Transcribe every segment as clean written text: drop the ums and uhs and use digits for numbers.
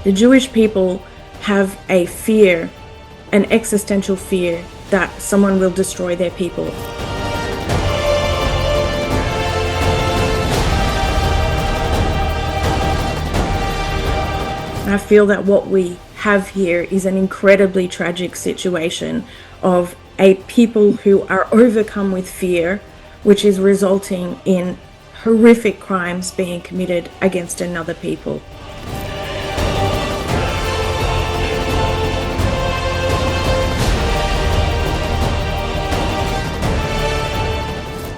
The Jewish people have a fear, an existential fear that someone will destroy their people. I feel that what we have here is an incredibly tragic situation of a people who are overcome with fear, which is resulting in horrific crimes being committed against another people.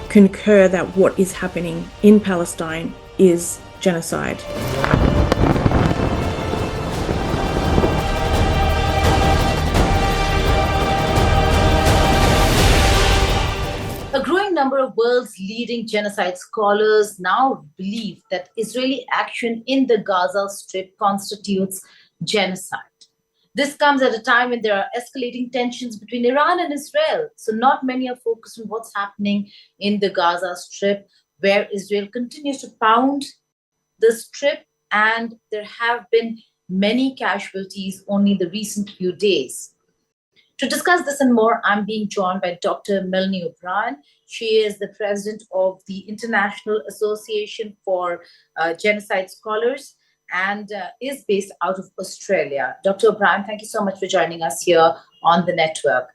Concur that what is happening in Palestine is genocide. A growing number of world's leading genocide scholars now believe that Israeli action in the Gaza Strip constitutes genocide. This comes at a time when there are escalating tensions between Iran and Israel. So not many are focused on what's happening in the Gaza Strip, where Israel continues to pound the strip, and there have been many casualties only in the recent few days. To discuss this and more, I'm being joined by Dr. Melanie O'Brien. She is the president of the International Association for Genocide Scholars and is based out of Australia. Dr. O'Brien, thank you so much for joining us here on the network.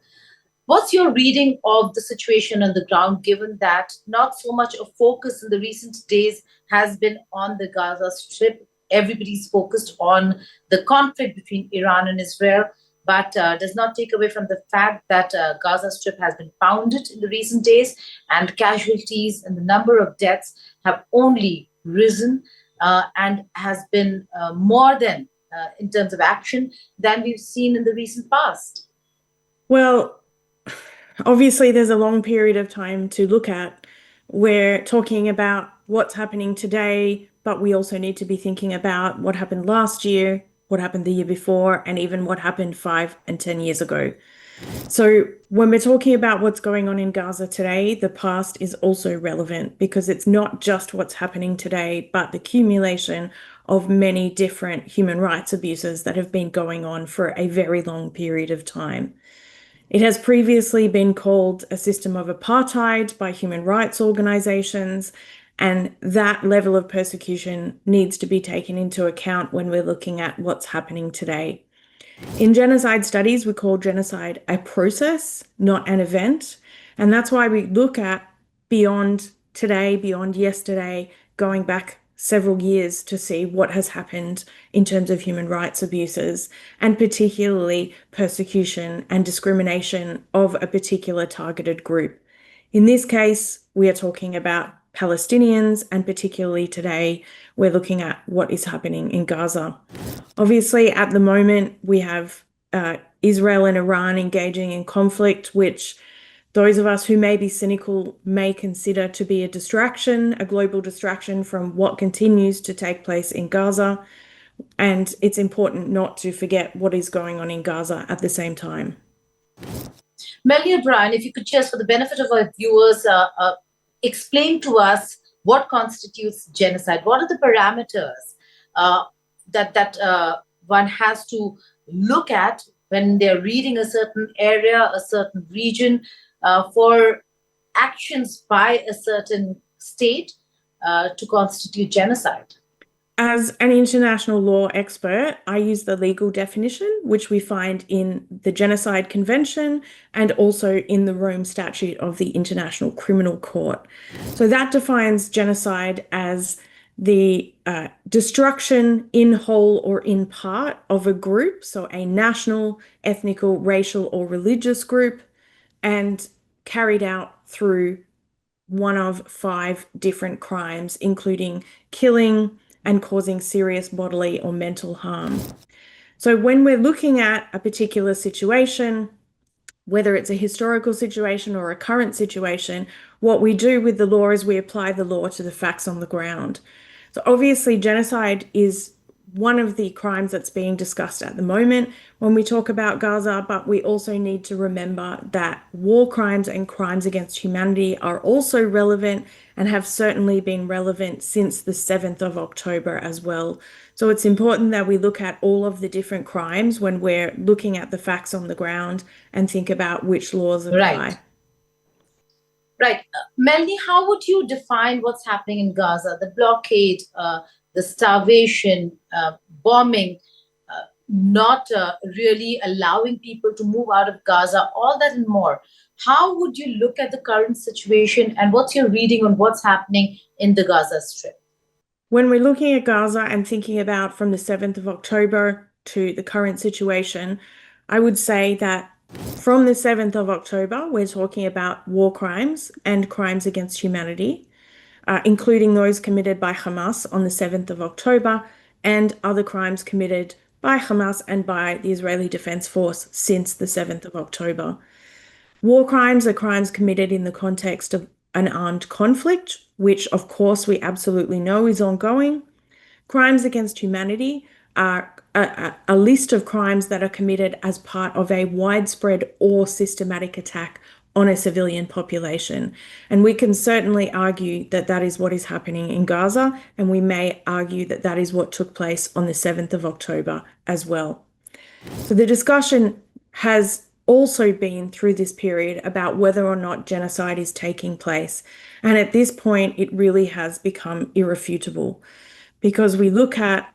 What's your reading of the situation on the ground, given that not so much of focus in the recent days has been on the Gaza Strip? Everybody's focused on the conflict between Iran and Israel, but does not take away from the fact that Gaza Strip has been pounded in the recent days, and casualties and the number of deaths have only risen and has been more than, in terms of action, than we've seen in the recent past. Well, obviously there's a long period of time to look at. We're talking about what's happening today, but we also need to be thinking about what happened last year, what happened the year before, and even what happened 5 and 10 years ago. So when we're talking about what's going on in Gaza today, the past is also relevant because it's not just what's happening today, but the accumulation of many different human rights abuses that have been going on for a very long period of time. It has previously been called a system of apartheid by human rights organizations, and that level of persecution needs to be taken into account when we're looking at what's happening today. In genocide studies, we call genocide a process, not an event. And that's why we look at beyond today, beyond yesterday, going back several years to see what has happened in terms of human rights abuses, and particularly persecution and discrimination of a particular targeted group. In this case, we are talking about Palestinians, and particularly today, we're looking at what is happening in Gaza. Obviously, at the moment, we have Israel and Iran engaging in conflict, which those of us who may be cynical may consider to be a distraction, a global distraction from what continues to take place in Gaza. And it's important not to forget what is going on in Gaza at the same time. Melanie O'Brien, if you could just, for the benefit of our viewers, explain to us what constitutes genocide. What are the parameters that one has to look at when they're reading a certain area, a certain region, for actions by a certain state to constitute genocide? As an international law expert, I use the legal definition, which we find in the Genocide Convention and also in the Rome Statute of the International Criminal Court. So that defines genocide as the destruction in whole or in part of a group, so a national, ethnical, racial, or religious group, and carried out through one of 5 different crimes, including killing and causing serious bodily or mental harm. So when we're looking at a particular situation, whether it's a historical situation or a current situation, what we do with the law is we apply the law to the facts on the ground. So obviously genocide is one of the crimes that's being discussed at the moment when we talk about Gaza, but we also need to remember that war crimes and crimes against humanity are also relevant and have certainly been relevant since the 7th of October as well. So it's important that we look at all of the different crimes when we're looking at the facts on the ground and think about which laws apply. Right. Melanie, how would you define what's happening in Gaza? The blockade, the starvation, bombing, not really allowing people to move out of Gaza, all that and more. How would you look at the current situation, and what's your reading on what's happening in the Gaza Strip? When we're looking at Gaza and thinking about from the 7th of October to the current situation, I would say that from the 7th of October, we're talking about war crimes and crimes against humanity, including those committed by Hamas on the 7th of October and other crimes committed by Hamas and by the Israeli Defense Force since the 7th of October. War crimes are crimes committed in the context of an armed conflict, which of course we absolutely know is ongoing. Crimes against humanity are a list of crimes that are committed as part of a widespread or systematic attack on a civilian population. And we can certainly argue that that is what is happening in Gaza, and we may argue that that is what took place on the 7th of October as well. So the discussion has also been through this period about whether or not genocide is taking place. And at this point, it really has become irrefutable because we look at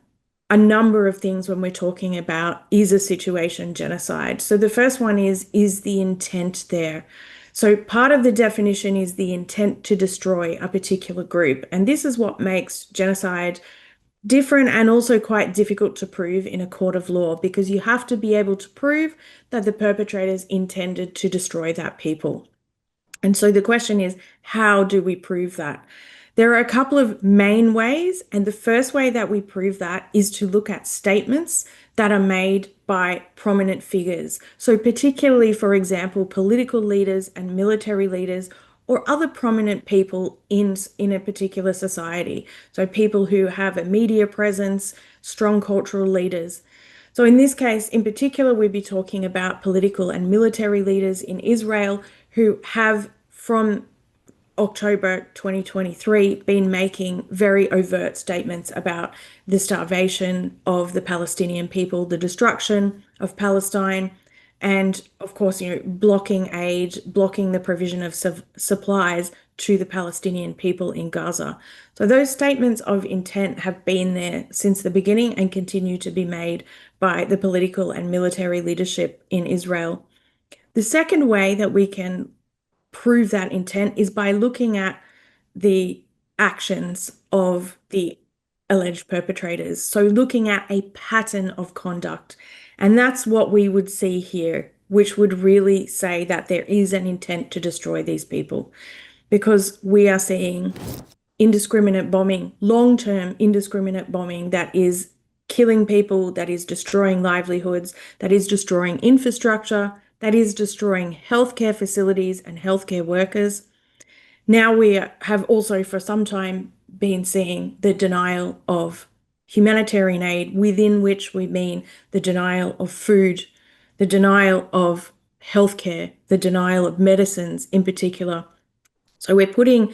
a number of things when we're talking about, is a situation genocide? So the first one is the intent there? So part of the definition is the intent to destroy a particular group. And this is what makes genocide different and also quite difficult to prove in a court of law, because you have to be able to prove that the perpetrators intended to destroy that people. And so the question is, how do we prove that? There are a couple of main ways, and the first way that we prove that is to look at statements that are made by prominent figures. So particularly, for example, political leaders and military leaders or other prominent people in a particular society. So people who have a media presence, strong cultural leaders. So in this case, in particular, we'd be talking about political and military leaders in Israel who have, from October 2023, been making very overt statements about the starvation of the Palestinian people, the destruction of Palestine, and of course, blocking aid, blocking the provision of supplies to the Palestinian people in Gaza. So those statements of intent have been there since the beginning and continue to be made by the political and military leadership in Israel. The second way that we can prove that intent is by looking at the actions of the alleged perpetrators. So looking at a pattern of conduct. And that's what we would see here, which would really say that there is an intent to destroy these people, because we are seeing indiscriminate bombing, long-term indiscriminate bombing that is killing people, that is destroying livelihoods, that is destroying infrastructure, that is destroying healthcare facilities and healthcare workers. Now we have also for some time been seeing the denial of humanitarian aid, within which we mean the denial of food, the denial of healthcare, the denial of medicines in particular. So we're putting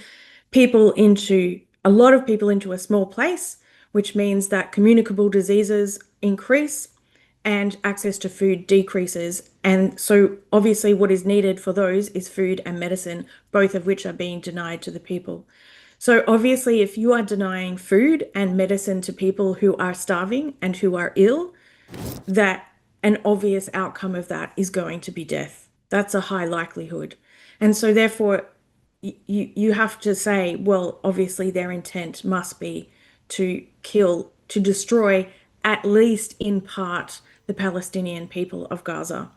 a lot of people into a small place, which means that communicable diseases increase and access to food decreases. And so obviously what is needed for those is food and medicine, both of which are being denied to the people. So obviously, if you are denying food and medicine to people who are starving and who are ill, that an obvious outcome of that is going to be death. That's a high likelihood. And so therefore, you have to say, well, obviously their intent must be to kill, to destroy, at least in part, the Palestinian people of Gaza.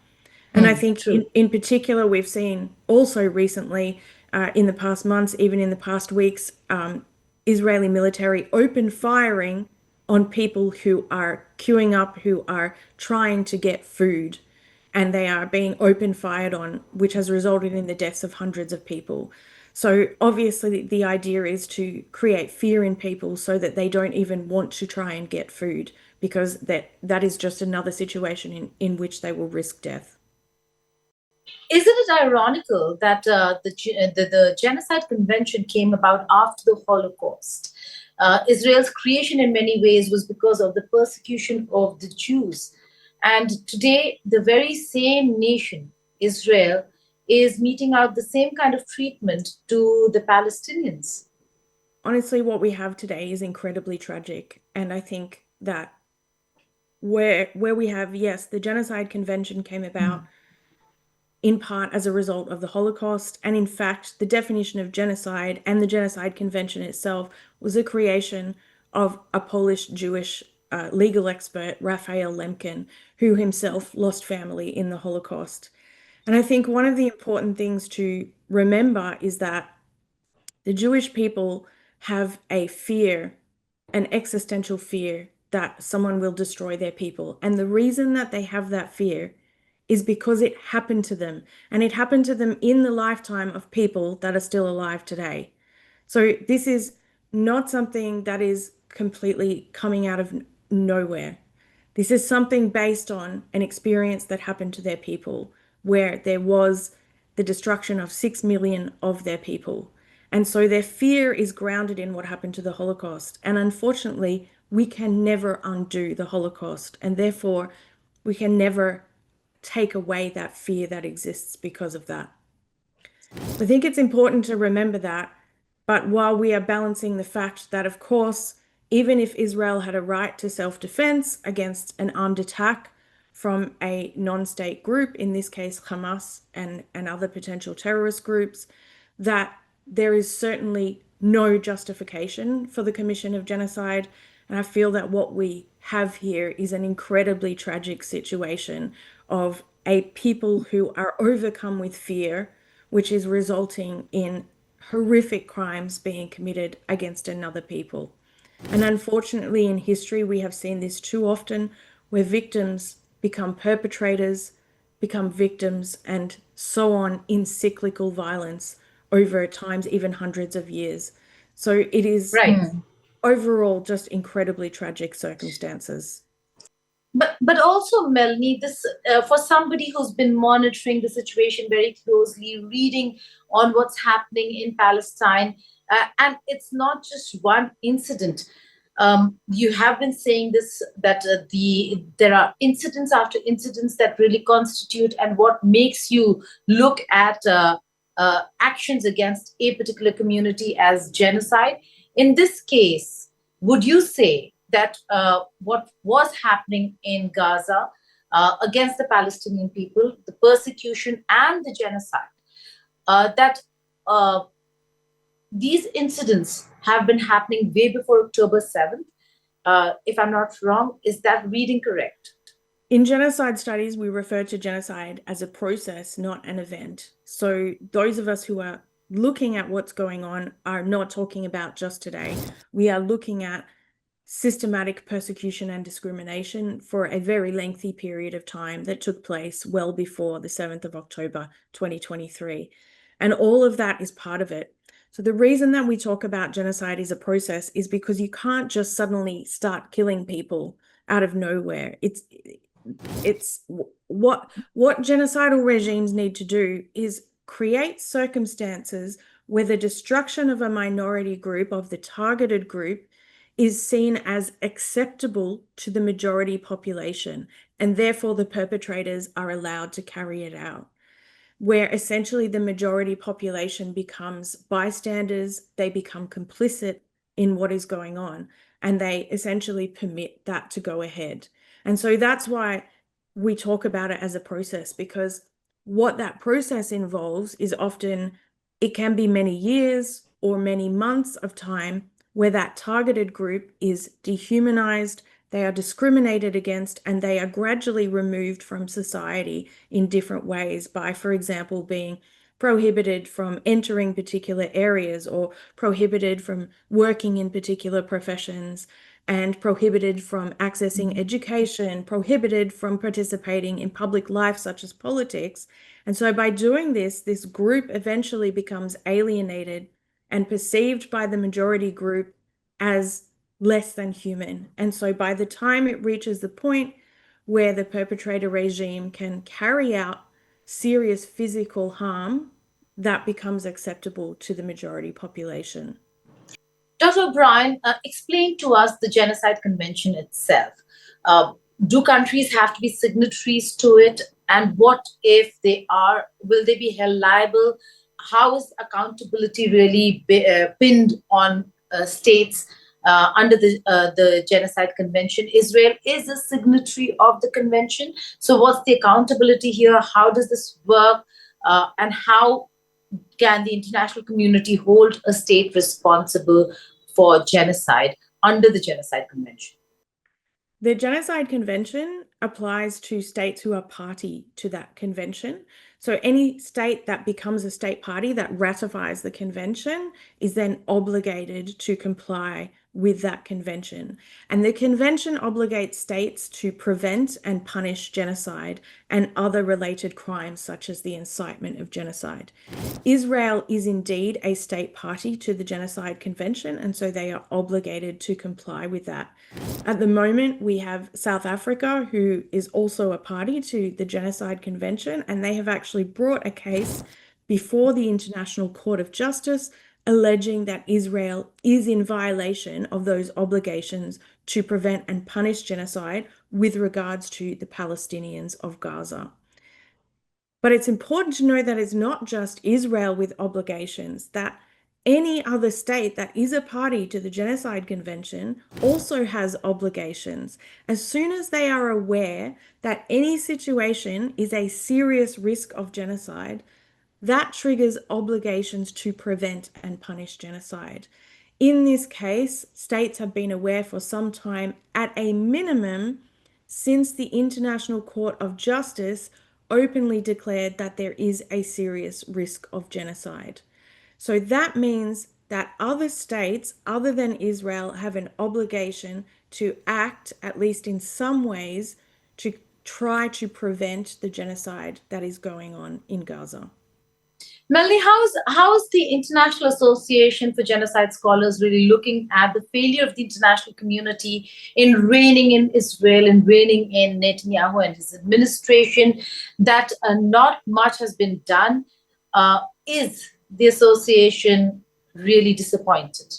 And I think in particular, we've seen also recently, in the past months, even in the past weeks, Israeli military open firing on people who are queuing up, who are trying to get food, and they are being open fired on, which has resulted in the deaths of hundreds of people. So obviously the idea is to create fear in people so that they don't even want to try and get food, because that is just another situation in which they will risk death. Isn't it ironical that the Genocide Convention came about after the Holocaust? Israel's creation, in many ways, was because of the persecution of the Jews. And today, the very same nation, Israel, is meting out the same kind of treatment to the Palestinians. Honestly, what we have today is incredibly tragic. And I think that where we have, yes, the Genocide Convention came about in part as a result of the Holocaust. And in fact, the definition of genocide and the Genocide Convention itself was a creation of a Polish Jewish legal expert, Raphael Lemkin, who himself lost family in the Holocaust. And I think one of the important things to remember is that the Jewish people have a fear, an existential fear that someone will destroy their people. And the reason that they have that fear is because it happened to them. And it happened to them in the lifetime of people that are still alive today. So this is not something that is completely coming out of nowhere. This is something based on an experience that happened to their people, where there was the destruction of 6 million of their people. And so their fear is grounded in what happened to the Holocaust. And unfortunately, we can never undo the Holocaust. And therefore, we can never take away that fear that exists because of that. I think it's important to remember that. But while we are balancing the fact that, of course, even if Israel had a right to self-defense against an armed attack from a non-state group, in this case Hamas and other potential terrorist groups, that there is certainly no justification for the commission of genocide. And I feel that what we have here is an incredibly tragic situation of a people who are overcome with fear, which is resulting in horrific crimes being committed against another people. And unfortunately, in history, we have seen this too often, where victims become perpetrators, become victims, and so on in cyclical violence over times, even hundreds of years. So it is Right. overall just incredibly tragic circumstances. But also, Melanie, this for somebody who's been monitoring the situation very closely, reading on what's happening in Palestine, and it's not just one incident. You have been saying this, that there are incidents after incidents that really constitute and what makes you look at actions against a particular community as genocide. In this case, would you say that what was happening in Gaza against the Palestinian people, the persecution and the genocide, that these incidents have been happening way before October 7th? If I'm not wrong, is that reading correct? In genocide studies, we refer to genocide as a process, not an event. So those of us who are looking at what's going on are not talking about just today. We are looking at systematic persecution and discrimination for a very lengthy period of time that took place well before the 7th of October 2023. And all of that is part of it. So the reason that we talk about genocide as a process is because you can't just suddenly start killing people out of nowhere. It's what genocidal regimes need to do is create circumstances where the destruction of a minority group, of the targeted group, is seen as acceptable to the majority population, and therefore the perpetrators are allowed to carry it out, where essentially the majority population becomes bystanders, they become complicit in what is going on, and they essentially permit that to go ahead. And so that's why we talk about it as a process, because what that process involves is often, it can be many years or many months of time where that targeted group is dehumanized, they are discriminated against, and they are gradually removed from society in different ways by, for example, being prohibited from entering particular areas or prohibited from working in particular professions and prohibited from accessing education, prohibited from participating in public life such as politics. And so by doing this, this group eventually becomes alienated and perceived by the majority group as less than human. And so by the time it reaches the point where the perpetrator regime can carry out serious physical harm, that becomes acceptable to the majority population. Dr. O'Brien, explain to us the Genocide Convention itself. Do countries have to be signatories to it? And what if they are? Will they be held liable? How is accountability really pinned on states under the Genocide Convention? Israel is a signatory of the convention. So, what's the accountability here? How does this work? And how can the international community hold a state responsible for genocide under the Genocide Convention? The Genocide Convention applies to states who are party to that convention. So any state that becomes a state party that ratifies the convention is then obligated to comply with that convention. And the convention obligates states to prevent and punish genocide and other related crimes, such as the incitement of genocide. Israel is indeed a state party to the Genocide Convention, and so they are obligated to comply with that. At the moment, we have South Africa, who is also a party to the Genocide Convention, and they have actually brought a case before the International Court of Justice alleging that Israel is in violation of those obligations to prevent and punish genocide with regards to the Palestinians of Gaza. But it's important to know that it's not just Israel with obligations, that any other state that is a party to the Genocide Convention also has obligations. As soon as they are aware that any situation is a serious risk of genocide, that triggers obligations to prevent and punish genocide. In this case, states have been aware for some time, at a minimum, since the International Court of Justice openly declared that there is a serious risk of genocide. So that means that other states, other than Israel, have an obligation to act, at least in some ways, to try to prevent the genocide that is going on in Gaza. Melanie, how is the International Association for Genocide Scholars really looking at the failure of the international community in reining in Israel and reining in Netanyahu and his administration, that not much has been done? Is the association really disappointed?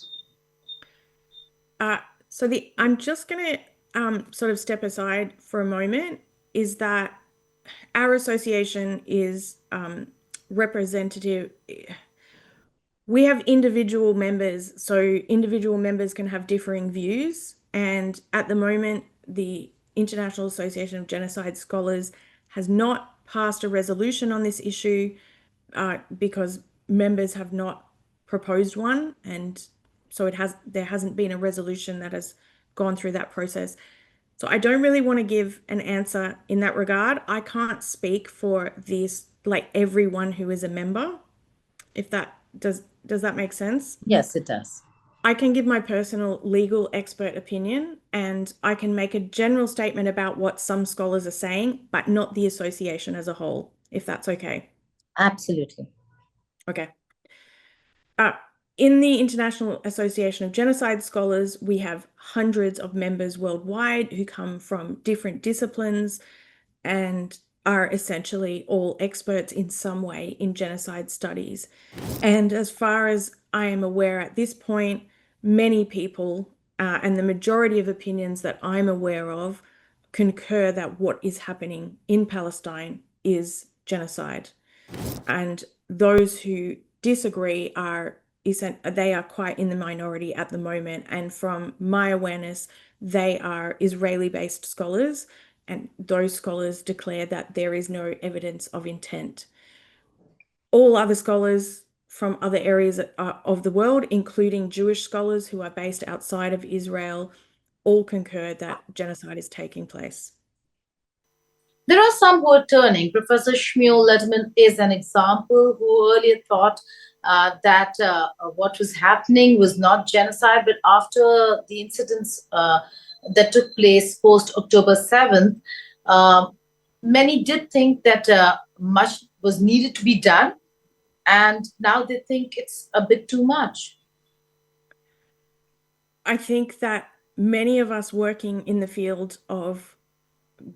I'm just going to sort of step aside for a moment, is that our association is representative. We have individual members, so individual members can have differing views. And at the moment, the International Association of Genocide Scholars has not passed a resolution on this issue because members have not proposed one. And so there hasn't been a resolution that has gone through that process. So I don't really want to give an answer in that regard. I can't speak for this, like everyone who is a member, if that does that make sense? Yes, it does. I can give my personal legal expert opinion, and I can make a general statement about what some scholars are saying, but not the association as a whole, if that's okay. Absolutely. Okay. In the International Association of Genocide Scholars, we have hundreds of members worldwide who come from different disciplines and are essentially all experts in some way in genocide studies. And as far as I am aware at this point, many people, and the majority of opinions that I'm aware of, concur that what is happening in Palestine is genocide. And those who disagree they are quite in the minority at the moment. And from my awareness, they are Israeli-based scholars, and those scholars declare that there is no evidence of intent. All other scholars from other areas of the world, including Jewish scholars who are based outside of Israel, all concur that genocide is taking place. There are some who are turning. Professor Shmuel Letterman is an example, who earlier thought that what was happening was not genocide, but after the incidents that took place post October 7th, many did think that much was needed to be done, and now they think it's a bit too much. I think that many of us working in the field of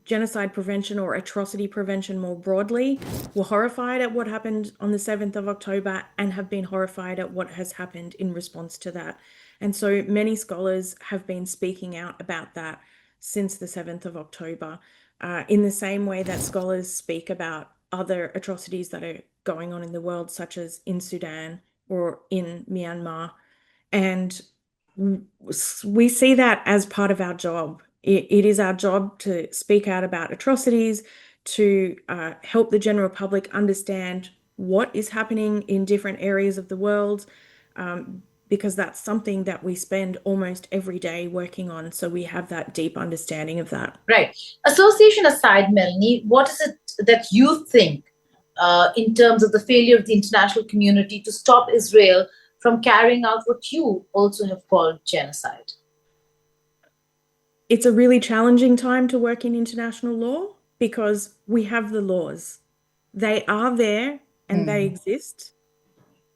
genocide prevention or atrocity prevention more broadly were horrified at what happened on the 7th of October and have been horrified at what has happened in response to that. And so many scholars have been speaking out about that since the 7th of October, in the same way that scholars speak about other atrocities that are going on in the world, such as in Sudan or in Myanmar. And we see that as part of our job. It is our job to speak out about atrocities, to help the general public understand what is happening in different areas of the world, because that's something that we spend almost every day working on. So we have that deep understanding of that. Right. Association aside, Melanie, what is it that you think in terms of the failure of the international community to stop Israel from carrying out what you also have called genocide? It's a really challenging time to work in international law because we have the laws. They are there and they exist,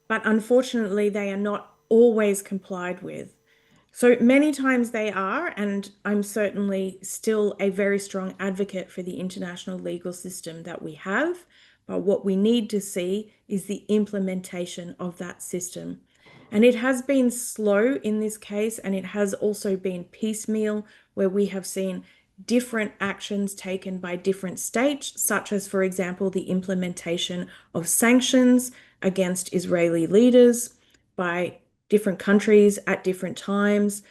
but unfortunately, they are not always complied with. So many times they are, and I'm certainly still a very strong advocate for the international legal system that we have. But what we need to see is the implementation of that system. And it has been slow in this case, and it has also been piecemeal, where we have seen different actions taken by different states, such as, for example, the implementation of sanctions against Israeli leaders by different countries at different times.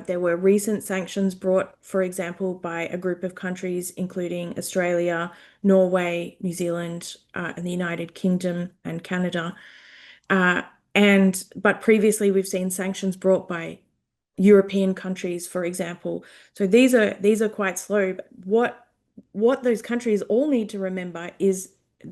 There were recent sanctions brought, for example, by a group of countries, including Australia, Norway, New Zealand, and the United Kingdom and Canada. But previously we've seen sanctions brought by European countries, for example. So these are quite slow. But what those countries all need to remember is,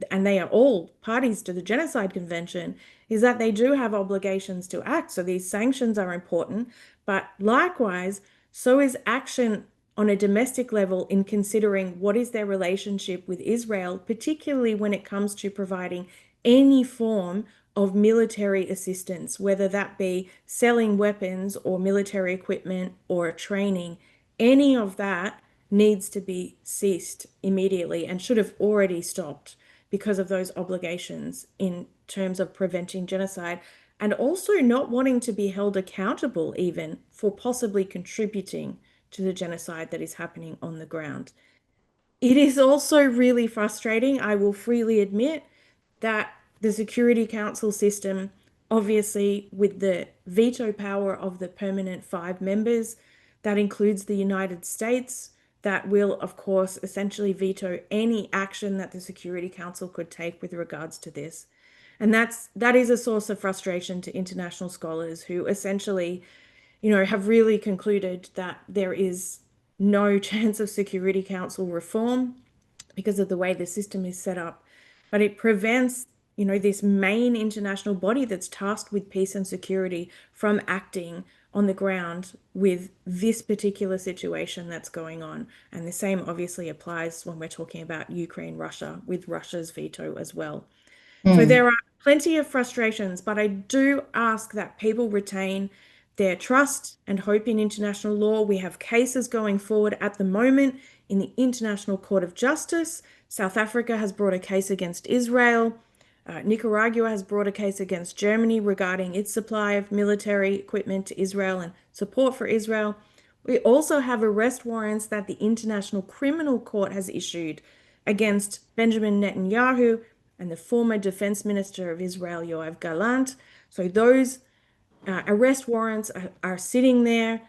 and they are all parties to the Genocide Convention, is that they do have obligations to act. So these sanctions are important, but likewise, so is action on a domestic level in considering what is their relationship with Israel, particularly when it comes to providing any form of military assistance, whether that be selling weapons or military equipment or training. Any of that needs to be ceased immediately and should have already stopped because of those obligations in terms of preventing genocide, and also not wanting to be held accountable even for possibly contributing to the genocide that is happening on the ground. It is also really frustrating, I will freely admit, that the Security Council system, obviously with the veto power of the permanent 5 members, that includes the United States, that will, of course, essentially veto any action that the Security Council could take with regards to this. And that is a source of frustration to international scholars who essentially, have really concluded that there is no chance of Security Council reform because of the way the system is set up. But it prevents, this main international body that's tasked with peace and security from acting on the ground with this particular situation that's going on. And the same obviously applies when we're talking about Ukraine, Russia, with Russia's veto as well. So there are plenty of frustrations, but I do ask that people retain their trust and hope in international law. We have cases going forward at the moment in the International Court of Justice. South Africa has brought a case against Israel. Nicaragua has brought a case against Germany regarding its supply of military equipment to Israel and support for Israel. We also have arrest warrants that the International Criminal Court has issued against Benjamin Netanyahu and the former Defense Minister of Israel, Yoav Gallant. So those arrest warrants are sitting there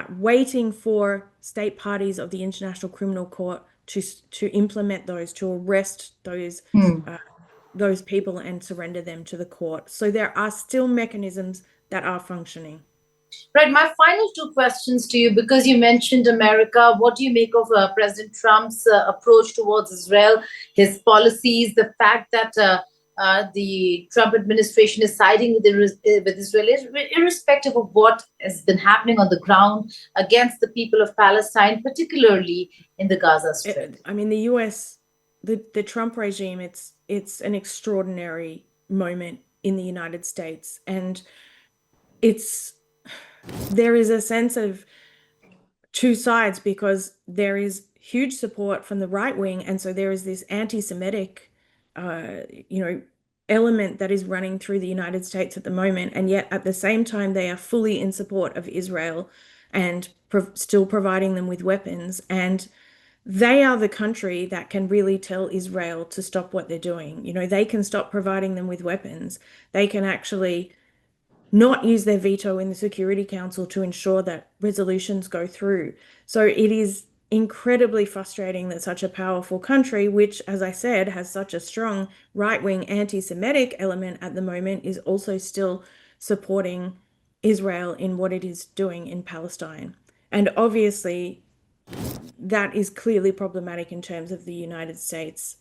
waiting for state parties of the International Criminal Court to implement those, to arrest those people and surrender them to the court. So there are still mechanisms that are functioning. Right. My final two questions to you, because you mentioned America. What do you make of President Trump's approach towards Israel, his policies, the fact that the Trump administration is siding with Israel, irrespective of what has been happening on the ground against the people of Palestine, particularly in the Gaza Strip? I mean, the US, the Trump regime, it's an extraordinary moment in the United States, and there is a sense of two sides because there is huge support from the right wing, and so there is this anti-Semitic, element that is running through the United States at the moment, and yet at the same time they are fully in support of Israel and still providing them with weapons. And they are the country that can really tell Israel to stop what they're doing. They can stop providing them with weapons. They can actually not use their veto in the Security Council to ensure that resolutions go through. So it is incredibly frustrating that such a powerful country, which, as I said, has such a strong right-wing anti-Semitic element at the moment, is also still supporting Israel in what it is doing in Palestine. And obviously, that is clearly problematic in terms of the United States,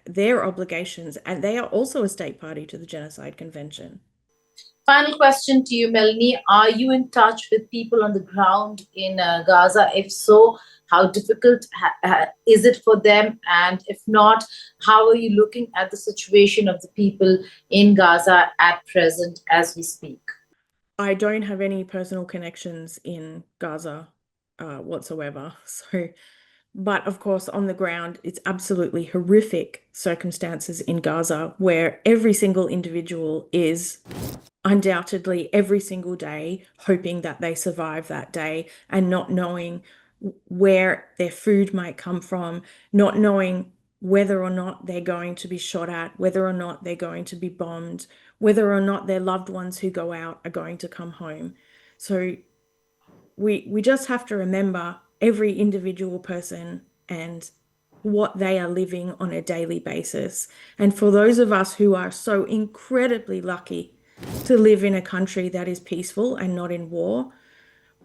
their obligations, and they are also a state party to the Genocide Convention. Final question to you, Melanie. Are you in touch with people on the ground in Gaza? If so, how difficult is it for them? And if not, how are you looking at the situation of the people in Gaza at present as we speak? I don't have any personal connections in Gaza whatsoever. But of course, on the ground, it's absolutely horrific circumstances in Gaza where every single individual is undoubtedly every single day hoping that they survive that day and not knowing where their food might come from, not knowing whether or not they're going to be shot at, whether or not they're going to be bombed, whether or not their loved ones who go out are going to come home. So we just have to remember every individual person and what they are living on a daily basis. And for those of us who are so incredibly lucky to live in a country that is peaceful and not in war,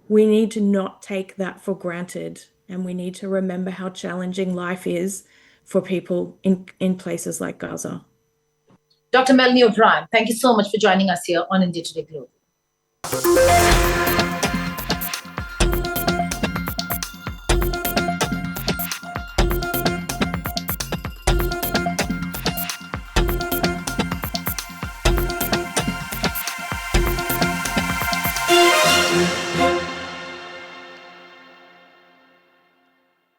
we need to not take that for granted. And we need to remember how challenging life is for people in places like Gaza. Dr. Melanie O'Brien, thank you so much for joining us here on India Today Global.